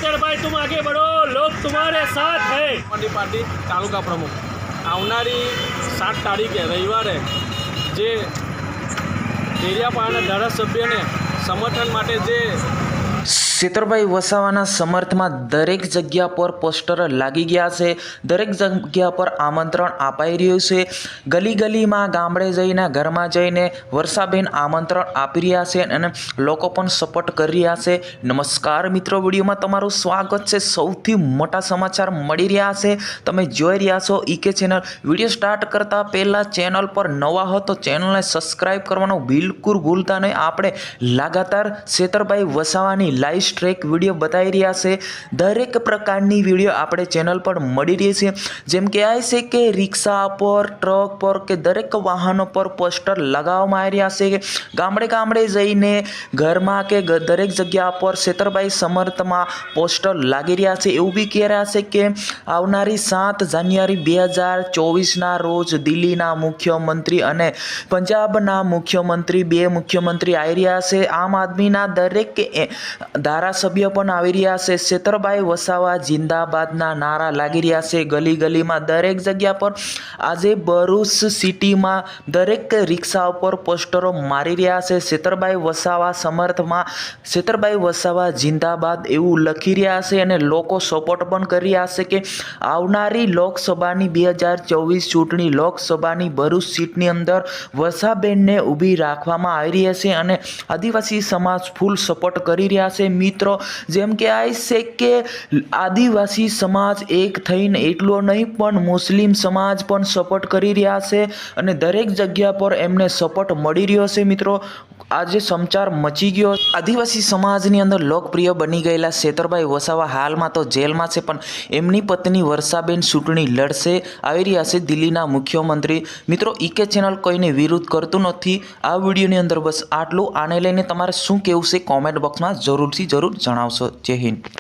सेतरभाई तुम आगे बढ़ो, लोग तुम्हारे साथ है। पार्टी तालुका प्रमुख આવનારી 7 તારીખે રવિવારે જે ડેડિયાપાડાના ધારાસભ્યને સમર્થન માટે જે સેતરભાઈ વસાવાના સમર્થમાં દરેક જગ્યા પર પોસ્ટર લાગી ગયા છે। દરેક જગ્યા પર આમંત્રણ અપાઈ રહ્યું છે। ગલી ગલીમાં ગામડે જઈને ઘરમાં જઈને વર્ષાબેન આમંત્રણ આપી રહ્યા છે અને લોકો પણ સપોર્ટ કરી રહ્યા છે। નમસ્કાર મિત્રો, વિડીયોમાં તમારું સ્વાગત છે। સૌથી મોટા સમાચાર મળી રહ્યા છે, તમે જોઈ રહ્યા છો ઈકે ચેનલ। વિડીયો સ્ટાર્ટ કરતા પહેલાં ચેનલ પર નવા હો તો ચેનલને સબસ્ક્રાઈબ કરવાનું બિલકુલ ભૂલતા નહીં। આપણે લગાતાર સેતરભાઈ વસાવાની લાઈવ ટ્રેક વિડીયો બતાવી રહ્યા છે। દરેક પ્રકારની વિડીયો આપણે ચેનલ પર મળી રહી છે, જેમ કે આ છે કે રિક્ષા પર, ટ્રક પર કે દરેક વાહનો પર પોસ્ટર લગાવવામાં આવી રહ્યા છે। ગામડે ગામડે જઈને ઘરમાં કે દરેક જગ્યા પર સેતરભાઈ સમર્થમાં પોસ્ટર લાગી રહ્યા છે। એવું બી કહી રહ્યા છે કે આવનારી 7 જાન્યુઆરી 2024ના રોજ દિલ્હીના મુખ્યમંત્રી અને પંજાબના મુખ્યમંત્રી, બે મુખ્યમંત્રી આવી રહ્યા છે। આમ આદમીના દરેક ધારાસભ્ય પણ આવી રહ્યા છે। સેતરભાઈ વસાવા જિંદાબાદના નારા લાગી રહ્યા છે ગલી ગલીમાં, દરેક જગ્યા પર। આજે ભરૂચ સિટીમાં દરેક રિક્ષા ઉપર પોસ્ટરો મારી રહ્યા છે સેતરભાઈ વસાવા સમર્થમાં, સેતરભાઈ વસાવા જિંદાબાદ એવું લખી રહ્યા છે અને લોકો સપોર્ટ પણ કરી રહ્યા છે કે આવનારી લોકસભાની 2024 ચૂંટણી, લોકસભાની ભરૂચ સીટની અંદર વસાબેનને ઊભી રાખવામાં આવી રહી છે અને આદિવાસી સમાજ ફૂલ સપોર્ટ કરી રહ્યા છે। મિત્રો, જેમ કે આ છે કે આદિવાસી સમાજ એક થઈને એટલો નહીં પણ મુસ્લિમ સમાજ પણ સપોર્ટ કરી રહ્યા છે અને દરેક જગ્યા પર એમને સપોર્ટ મળી રહ્યો છે। મિત્રો, આજે સમાચાર મચી ગયો। આદિવાસી સમાજની અંદર લોકપ્રિય બની ગયેલા સેતરભાઈ વસાવા હાલમાં તો જેલમાં છે, પણ એમની પત્ની વર્ષાબેન ચૂંટણી લડશે, આવી રહ્યા છે દિલ્હીના મુખ્યમંત્રી। મિત્રો, ઈકે ચેનલ કોઈને વિરોધ કરતું નથી। આ વિડીયોની અંદર બસ આટલું। આને લઈને તમારે શું કહેવું છે કોમેન્ટ બોક્સમાં જરૂરથી જરૂર જણાવશો। જય હિન્દ।